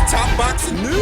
Top boxing news.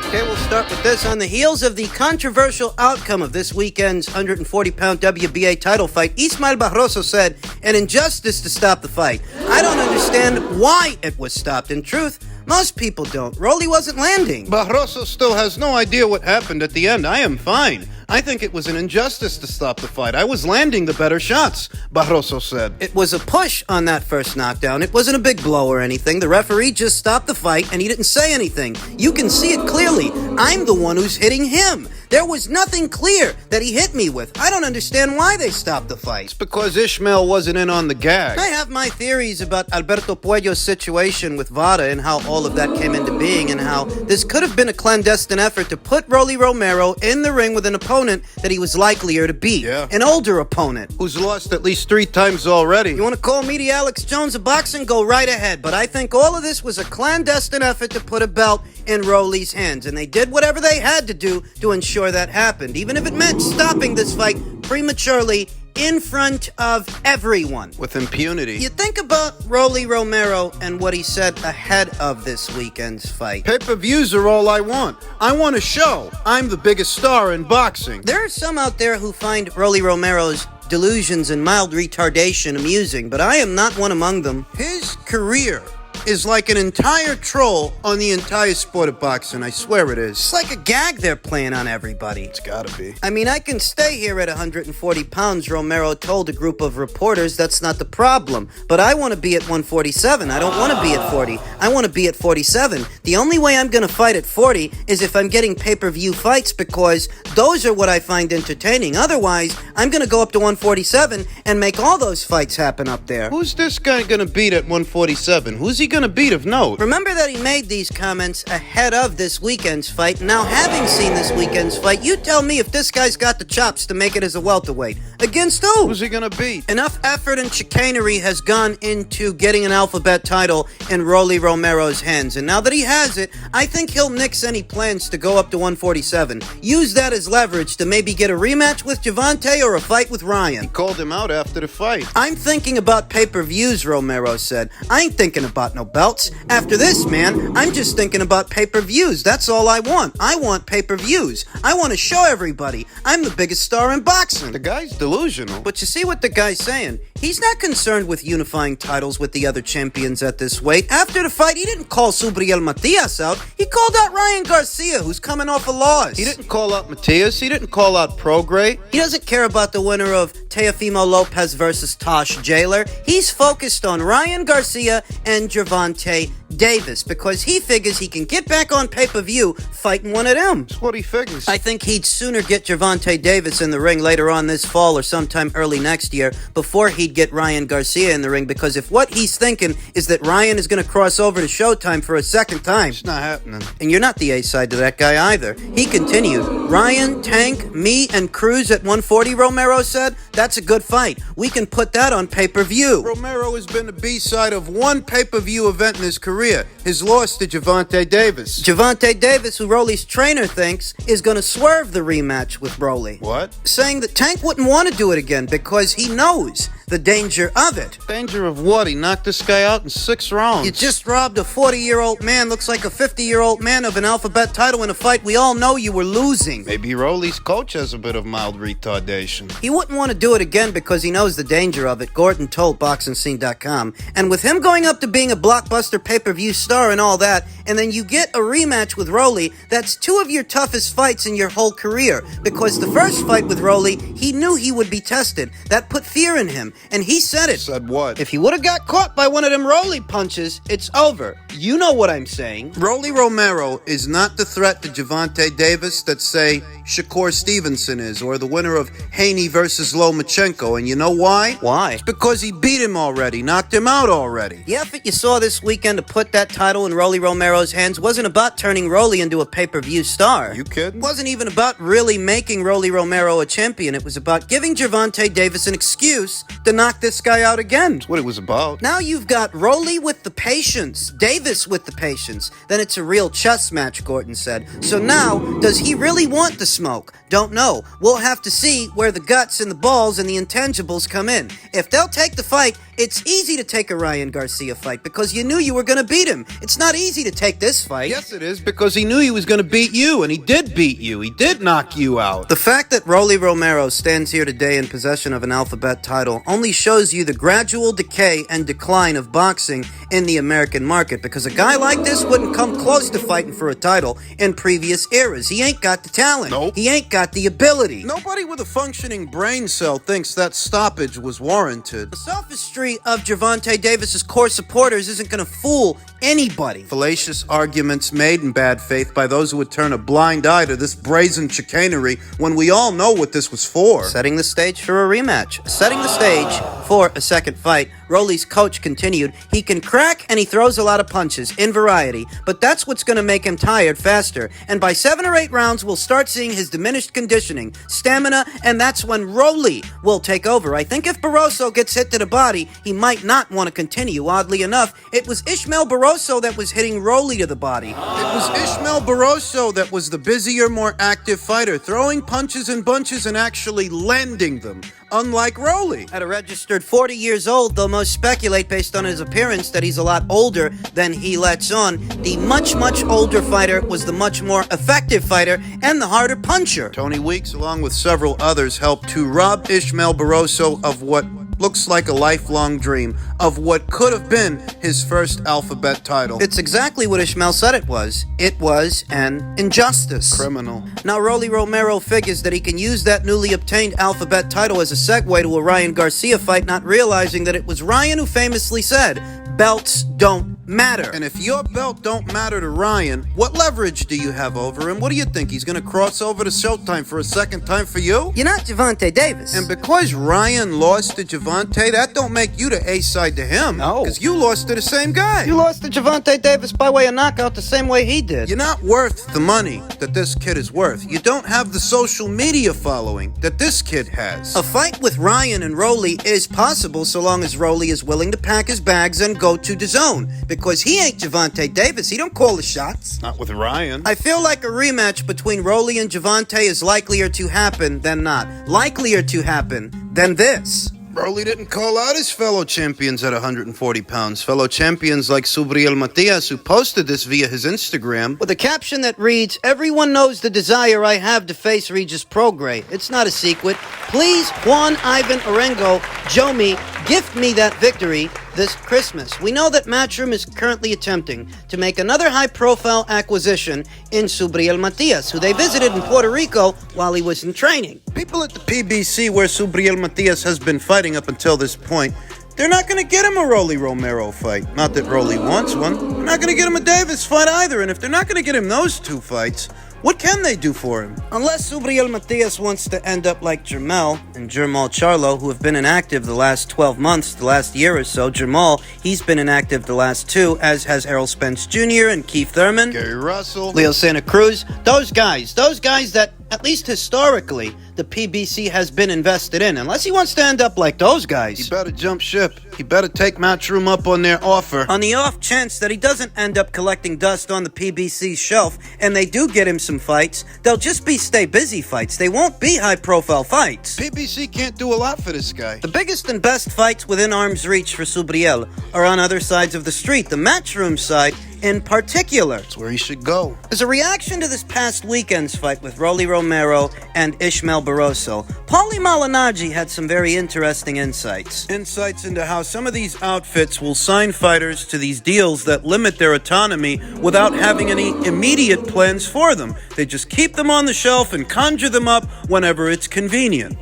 Okay, we'll start with this. On the heels of the controversial outcome of this weekend's 140-pound WBA title fight, Ismael Barroso said an injustice to stop the fight. I don't understand why it was stopped. In truth, most people don't. Rolly wasn't landing. Barroso still has no idea what happened at the end. I am fine. I think it was an injustice to stop the fight. I was landing the better shots, Barroso said. It was a push on that first knockdown. It wasn't a big blow or anything. The referee just stopped the fight and he didn't say anything. You can see it clearly. I'm the one who's hitting him. There was nothing clear that he hit me with. I don't understand why they stopped the fight. It's because Ishmael wasn't in on the gag. I have my theories about Alberto Puello's situation with Vada and how all of that came into being and how this could have been a clandestine effort to put Rolly Romero in the ring with an opponent that he was likelier to beat. Yeah. An older opponent. Who's lost at least 3 times already. You want to call me the Alex Jones of boxing? Go right ahead. But I think all of this was a clandestine effort to put a belt in Rolly's hands. And they did whatever they had to do to ensure that happened. Even if it meant stopping this fight prematurely in front of everyone. With impunity. You think about Rolly Romero and what he said ahead of this weekend's fight. Pay-per-views are all I want. I want a show. I'm the biggest star in boxing. There are some out there who find Rolly Romero's delusions and mild retardation amusing, but I am not one among them. His career is like an entire troll on the entire sport of boxing. I swear it is. It's like a gag they're playing on everybody. It's gotta be. I mean, I can stay here at 140 pounds, Romero told a group of reporters. That's not the problem. But I want to be at 147. I don't want to be at 40. I want to be at 47. The only way I'm going to fight at 40 is if I'm getting pay-per-view fights, because those are what I find entertaining. Otherwise, I'm going to go up to 147 and make all those fights happen up there. Who's this guy gonna beat at 147? Who's he gonna beat of note? Remember that he made these comments ahead of this weekend's fight. Now, having seen this weekend's fight, you tell me if this guy's got the chops to make it as a welterweight. Against who? Who's he gonna beat? Enough effort and chicanery has gone into getting an alphabet title in Rolly Romero's hands. And now that he has it, I think he'll nix any plans to go up to 147. Use that as leverage to maybe get a rematch with Gervonta or a fight with Ryan. He called him out after the fight. I'm thinking about pay-per-views, Romero said. I ain't thinking about no belts. After this, man, I'm just thinking about pay-per-views. That's all I want. I want pay-per-views. I want to show everybody I'm the biggest star in boxing. The guy's delusional. But you see what the guy's saying? He's not concerned with unifying titles with the other champions at this weight. After the fight, he didn't call Subriel Matias out. He called out Ryan Garcia, who's coming off a loss. He didn't call out Matias. He didn't call out Prograis. He doesn't care about the winner of Teofimo Lopez versus Tosh Jailer. He's focused on Ryan Garcia and Gervonta Davis because he figures he can get back on pay-per-view fighting one of them. That's what he figures. I think he'd sooner get Gervonta Davis in the ring later on this fall or sometime early next year before he'd get Ryan Garcia in the ring, because if what he's thinking is that Ryan is going to cross over to Showtime for a second time, It's not happening. and you're not the A-side to that guy either. He continued, Ryan, Tank, me, and Cruz at 140, Romero said, that's a good fight. We can put that on pay-per-view. Romero has been the B-side of one pay-per-view event in his career. His loss to Gervonta Davis. Gervonta Davis, who Rolly's trainer thinks, is going to swerve the rematch with Rolly. What? Saying that Tank wouldn't want to do it again because he knows the danger of it. Danger of what? He knocked this guy out in 6 rounds. You just robbed a 40-year-old man, looks like a 50-year-old man, of an alphabet title in a fight we all know you were losing. Maybe Rolly's coach has a bit of mild retardation. He wouldn't want to do it again because he knows the danger of it, Gordon told BoxingScene.com. And with him going up to being a blockbuster pay-per-view star and all that, and then you get a rematch with Rolly, that's 2 of your toughest fights in your whole career. Because the first fight with Rolly, he knew he would be tested. That put fear in him. And he said it. Said what? If he would have got caught by one of them Rolly punches, it's over. You know what I'm saying. Rolly Romero is not the threat to Gervonta Davis that, say, Shakur Stevenson is, or the winner of Haney versus Lomachenko. And you know why? Why? It's because he beat him already, knocked him out already. The effort you saw this weekend to put that title in Rolly Romero's hands wasn't about turning Rolly into a pay-per-view star. You kidding? It wasn't even about really making Rolly Romero a champion. It was about giving Gervonta Davis an excuse to knock this guy out again. That's what it was about. Now you've got Rolly with the patience, Davis with the patience. Then it's a real chess match, Gordon said. So now, does he really want the smoke? Don't know. We'll have to see where the guts and the balls and the intangibles come in. If they'll take the fight, It's easy to take a Ryan Garcia fight because you knew you were going to beat him. It's not easy to take this fight. Yes, it is, because he knew he was going to beat you, and he did beat you. He did knock you out. The fact that Romero stands here today in possession of an alphabet title only shows you the gradual decay and decline of boxing in the American market, because a guy like this wouldn't come close to fighting for a title in previous eras. He ain't got the talent. Nope. He ain't got the ability. Nobody with a functioning brain cell thinks that stoppage was warranted. The sophistry of Gervonta Davis's core supporters isn't going to fool anybody. Fallacious arguments made in bad faith by those who would turn a blind eye to this brazen chicanery when we all know what this was for. Setting the stage for a rematch. Setting the stage for a second fight. Rolly's coach continued, he can crack and he throws a lot of punches in variety, but that's what's going to make him tired faster. And by 7 or 8 rounds, we'll start seeing his diminished conditioning, stamina, and that's when Rolly will take over. I think if Barroso gets hit to the body, he might not want to continue. Oddly enough, it was Ishmael Barroso that was hitting Rolly to the body. It was Ishmael Barroso that was the busier, more active fighter, throwing punches and bunches and actually landing them, unlike Rolly. At a registered 40 years old, though most speculate based on his appearance that he's a lot older than he lets on, the much, much older fighter was the much more effective fighter and the harder puncher. Tony Weeks, along with several others, helped to rob Ishmael Barroso of what looks like a lifelong dream, of what could have been his first alphabet title. It's exactly what Ishmael said it was. It was an injustice. Criminal. Now, Rolly Romero figures that he can use that newly obtained alphabet title as a segue to a Ryan Garcia fight, not realizing that it was Ryan who famously said, belts don't matter. And if your belt don't matter to Ryan, what leverage do you have over him? What do you think? He's going to cross over to Showtime for a second time for you? You're not Gervonta Davis. And because Ryan lost to Gervonta, that don't make you the A-side to him. No. Because you lost to the same guy. You lost to Gervonta Davis by way of knockout the same way he did. You're not worth the money that this kid is worth. You don't have the social media following that this kid has. A fight with Ryan and Rolly is possible so long as Rolly is willing to pack his bags and go to the zone. Because he ain't Gervonta Davis. He don't call the shots. Not with Ryan. I feel like a rematch between Rolly and Gervonta is likelier to happen than not. Likelier to happen than this. Rolly didn't call out his fellow champions at 140 pounds. Fellow champions like Subriel Matias, who posted this via his Instagram. With a caption that reads, everyone knows the desire I have to face Regis Prograis. It's not a secret. Please, Juan Ivan Orengo, Jomi, gift me that victory this Christmas. We know that Matchroom is currently attempting to make another high-profile acquisition in Subriel Matias, who they visited in Puerto Rico while he was in training. People at the PBC, where Subriel Matias has been fighting up until this point, they're not going to get him a Rolly Romero fight. Not that Rolly wants one. They're not going to get him a Davis fight either. And if they're not going to get him those two fights, what can they do for him? Unless Subriel Matias wants to end up like Jermel and Jermall Charlo, who have been inactive the last 12 months, the last year or so. Jermall, he's been inactive the last 2, as has Errol Spence Jr. and Keith Thurman. Gary Russell. Leo Santa Cruz. Those guys that, at least historically, the PBC has been invested in. Unless he wants to end up like those guys. He better jump ship. He better take Matchroom up on their offer. On the off chance that he doesn't end up collecting dust on the PBC's shelf, and they do get him some fights, they'll just be stay busy fights. They won't be high profile fights. PBC can't do a lot for this guy. The biggest and best fights within arm's reach for Subriel are on other sides of the street. The Matchroom side in particular. That's where he should go. As a reaction to this past weekend's fight with Rolly Romero and Ishmael Barroso, Paulie Malignaggi had some very interesting insights. Insights into how some of these outfits will sign fighters to these deals that limit their autonomy without having any immediate plans for them. They just keep them on the shelf and conjure them up whenever it's convenient.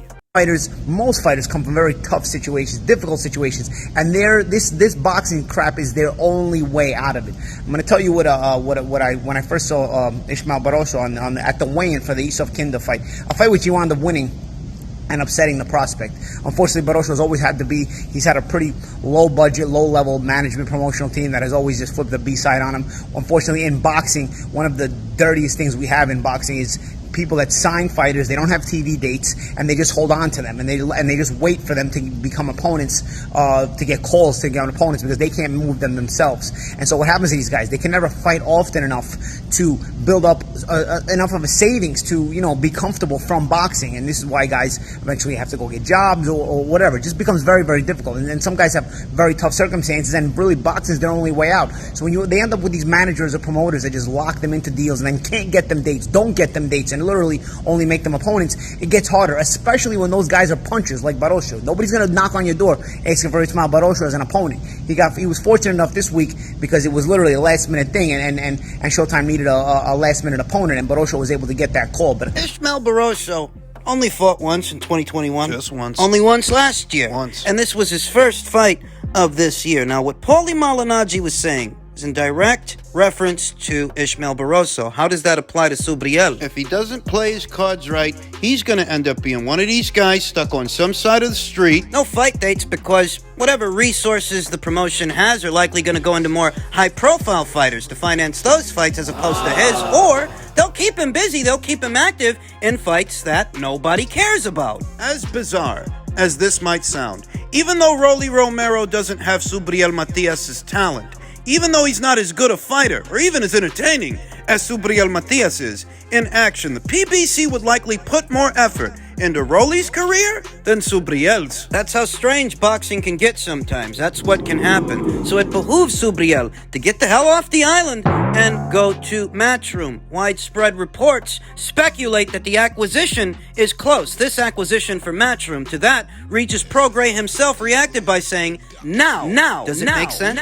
Most fighters come from very tough situations, difficult situations, and this boxing crap is their only way out of it. I'm going to tell you when I first saw Ishmael Barroso at the weigh-in for the Yusuf Kinda fight, a fight which he wound up winning and upsetting the prospect. Unfortunately, Barroso's always had to be, he's had a pretty low budget, low level management promotional team that has always just flipped the B-side on him. Unfortunately, in boxing, one of the dirtiest things we have in boxing is people that sign fighters. They don't have TV dates, and they just hold on to them, and they just wait for them to become opponents, to get calls to become opponents, because they can't move them themselves. And so what happens to these guys? They can never fight often enough to build up enough of a savings to, you know, be comfortable from boxing. And this is why guys eventually have to go get jobs or whatever. It just becomes very, very difficult. And then some guys have very tough circumstances, and really boxing is their only way out. So when they end up with these managers or promoters that just lock them into deals and then can't get them dates, don't get them dates, and literally only make them opponents, it gets harder, especially when those guys are punchers like Barroso. Nobody's going to knock on your door asking for Ismael Barroso as an opponent. He was fortunate enough this week because it was literally a last-minute thing, and Showtime needed a last-minute opponent, and Barroso was able to get that call. But Ismael Barroso only fought once in 2021. Just once. Only once last year. Once. And this was his first fight of this year. Now, what Paulie Malignaggi was saying is in direct reference to Ismael Barroso. How does that apply to Subriel? If he doesn't play his cards right, he's going to end up being one of these guys stuck on some side of the street. No fight dates, because whatever resources the promotion has are likely going to go into more high-profile fighters to finance those fights as opposed to his, or they'll keep him busy, they'll keep him active in fights that nobody cares about. As bizarre as this might sound, even though Romero doesn't have Subriel Matias' talent, even though he's not as good a fighter or even as entertaining as Subriel Matias is, in action, the PBC would likely put more effort into Rolly's career than Subriel's. That's how strange boxing can get sometimes. That's what can happen. So it behooves Subriel to get the hell off the island and go to Matchroom. Widespread reports speculate that the acquisition is close. This acquisition for Matchroom. To that, Regis Prograis himself reacted by saying, now. Does it make sense?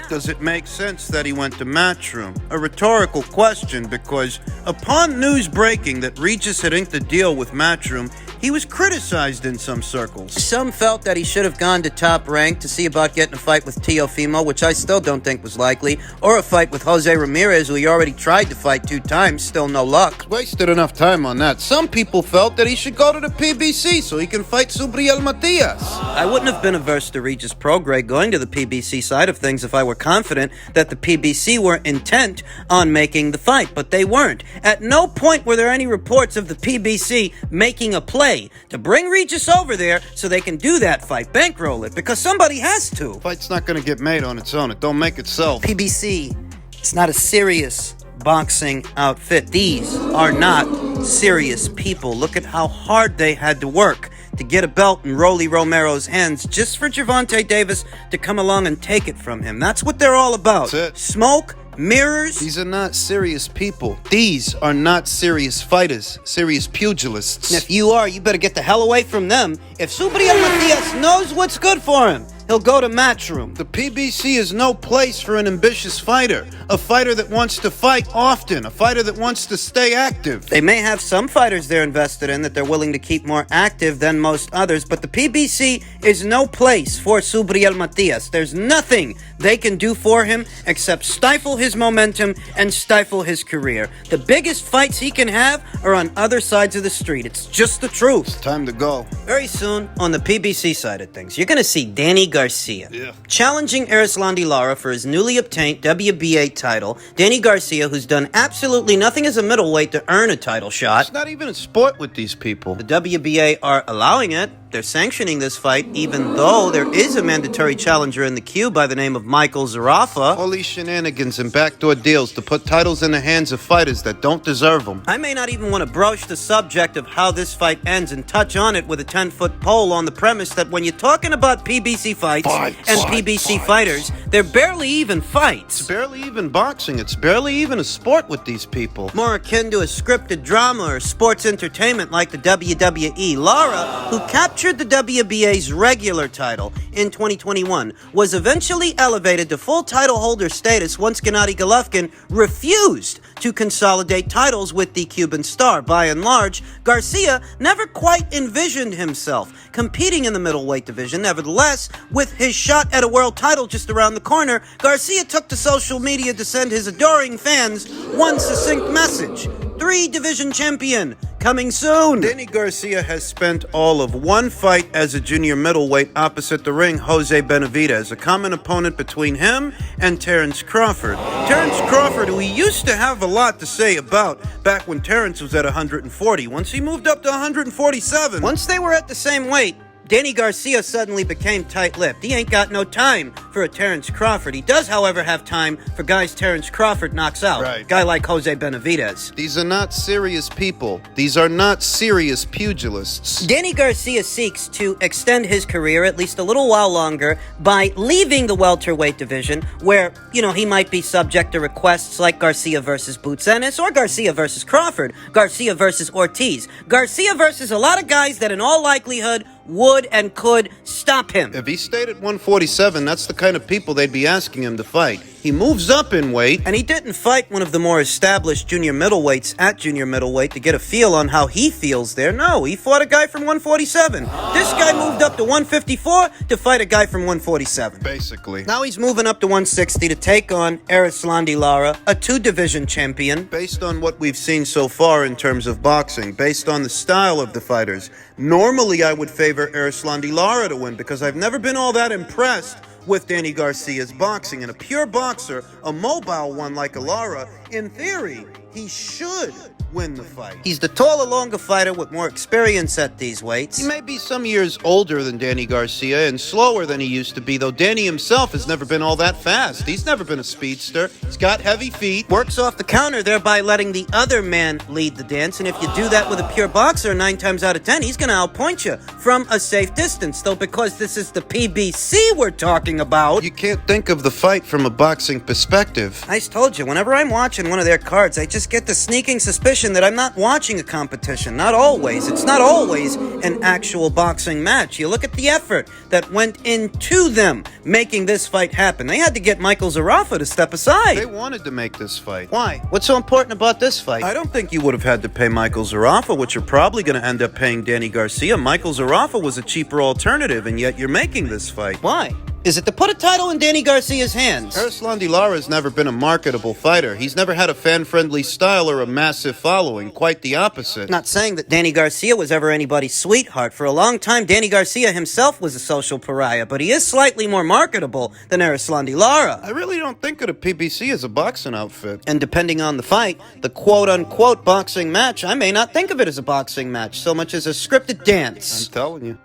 Does it make sense that he went to Matchroom? A rhetorical question, because upon news breaking that Regis had inked a deal with Matchroom, he was criticized in some circles. Some felt that he should have gone to Top Rank to see about getting a fight with Teofimo, which I still don't think was likely, or a fight with Jose Ramirez, who he already tried to fight 2 times, still no luck. Wasted enough time on that. Some people felt that he should go to the PBC so he can fight Subriel Matias. I wouldn't have been averse to Regis Prograis going to the PBC side of things if I were confident that the PBC were intent on making the fight, but they weren't. At no point were there any reports of the PBC making a play to bring Regis over there so they can do that fight, bankroll it, because somebody has to. Fight's not going to get made on its own. It don't make itself. PBC, it's not a serious boxing outfit. These are not serious people. Look at how hard they had to work to get a belt in Romero's hands just for Gervonta Davis to come along and take it from him. That's what they're all about. That's it. Smoke, mirrors. These are not serious people. These are not serious fighters, serious pugilists. And if you are, you better get the hell away from them. If Subriel Matias knows what's good for him, he'll go to Matchroom. The PBC is no place for an ambitious fighter, a fighter that wants to fight often, a fighter that wants to stay active. They may have some fighters they're invested in that they're willing to keep more active than most others, but the PBC is no place for Subriel Matias. There's nothing they can do for him except stifle his momentum and stifle his career. The biggest fights he can have are on other sides of the street. It's just the truth. Time to go. Very soon, on the PBC side of things, you're going to see Danny Garcia challenging Erislandy Lara for his newly obtained WBA title. Danny Garcia, who's done absolutely nothing as a middleweight to earn a title shot. It's not even a sport with these people. The WBA are allowing it. They're sanctioning this fight, even though there is a mandatory challenger in the queue by the name of Michael Zarafa. All these shenanigans and backdoor deals to put titles in the hands of fighters that don't deserve them. I may not even want to broach the subject of how this fight ends and touch on it with a 10-foot pole on the premise that when you're talking about PBC fights and PBC fighters, they're barely even fights. It's barely even boxing. It's barely even a sport with these people. More akin to a scripted drama or sports entertainment like the WWE. Lara, who captured the WBA's regular title in 2021, was eventually elevated to full title holder status once Gennady Golovkin refused to consolidate titles with the Cuban star. By and large, Garcia never quite envisioned himself competing in the middleweight division. Nevertheless, with his shot at a world title just around the corner, Garcia took to social media to send his adoring fans one succinct message: 3-division champion, coming soon. Danny Garcia has spent all of one fight as a junior middleweight opposite the ring Jose Benavidez, a common opponent between him and Terrence Crawford. Terrence Crawford, who he used to have a lot to say about back when Terrence was at 140. Once he moved up to 147. Once they were at the same weight, Danny Garcia suddenly became tight-lipped. He ain't got no time for a Terrence Crawford. He does, however, have time for guys Terrence Crawford knocks out. Right. Guy like Jose Benavidez. These are not serious people. These are not serious pugilists. Danny Garcia seeks to extend his career at least a little while longer by leaving the welterweight division where, he might be subject to requests like Garcia versus Boots Ennis or Garcia versus Crawford, Garcia versus Ortiz, Garcia versus a lot of guys that in all likelihood would and could stop him. If he stayed at 147, that's the kind of people they'd be asking him to fight. He moves up in weight. And he didn't fight one of the more established junior middleweights at junior middleweight to get a feel on how he feels there. No, he fought a guy from 147. This guy moved up to 154 to fight a guy from 147. Basically. Now he's moving up to 160 to take on Lara, a two-division champion. Based on what we've seen so far in terms of boxing, based on the style of the fighters, normally I would favor Lara to win because I've never been all that impressed with Danny Garcia's boxing. And a pure boxer, a mobile one like Lara, in theory, he should win the fight. He's the taller, longer fighter with more experience at these weights. He may be some years older than Danny Garcia and slower than he used to be, though Danny himself has never been all that fast. He's never been a speedster. He's got heavy feet. Works off the counter, thereby letting the other man lead the dance. And if you do that with a pure boxer, 9 times out of 10, he's going to outpoint you from a safe distance. Though because this is the PBC we're talking about. You can't think of the fight from a boxing perspective. I told you, whenever I'm watching one of their cards, I just get the sneaking suspicion that I'm not watching a competition. Not always. It's not always an actual boxing match. You look at the effort that went into them making this fight happen. They had to get Michael Zarafa to step aside. They wanted to make this fight. Why? What's so important about this fight? I don't think you would have had to pay Michael Zarafa, which you're probably going to end up paying Danny Garcia. Michael Zarafa was a cheaper alternative, and yet you're making this fight. Why? Is it to put a title in Danny Garcia's hands? Lara has never been a marketable fighter. He's never had a fan-friendly style or a massive following. Quite the opposite. Not saying that Danny Garcia was ever anybody's sweetheart. For a long time, Danny Garcia himself was a social pariah, but he is slightly more marketable than Lara. I really don't think of the PBC as a boxing outfit. And depending on the fight, the quote-unquote boxing match, I may not think of it as a boxing match so much as a scripted dance. I'm telling you.